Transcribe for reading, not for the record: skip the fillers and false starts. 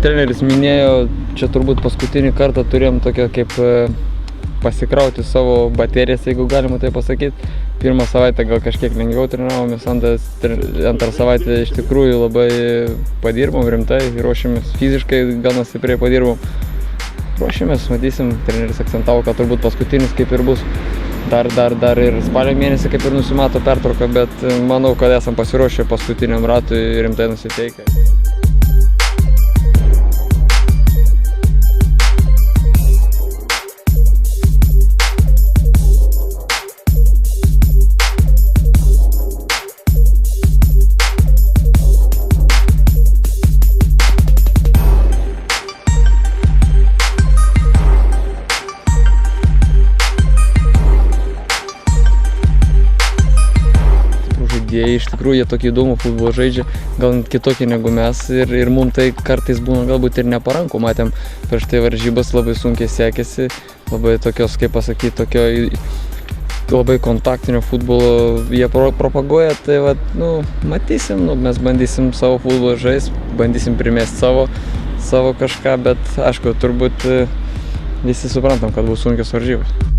treneris minėjo, čia turbūt paskutinį kartą turėjom tokią kaip pasikrauti savo baterijas, jeigu galima tai pasakyti. Pirmą savaitę gal kažkiek lengviau treniravomės, antrą savaitę iš tikrųjų labai padirbom rimtai, ruošėmės fiziškai, gana stipriai padirbom. Ruošėmės, matysim, treneris akcentavo, kad turbūt paskutinis kaip ir bus. Dar ir spalio mėnesį kaip ir nusimato pertrauka, bet manau, kad esam pasiruošę paskutiniam ratui rimtai nusiteikę. Iš tikrųjų, jie tokį įdomų futbolą žaidžia, gal net kitokį negu mes ir mums tai kartais būna galbūt ir neparanku. Matėm prieš tai varžybas, labai sunkiai sekėsi, labai tokios, kaip pasakyti, tokio labai kontaktinio futbolo jie propaguoja, tai matysim, mes bandysim savo futbolą žaisti, bandysim primesti savo kažką, bet aišku, turbūt visi suprantam, kad bus sunkios varžybos.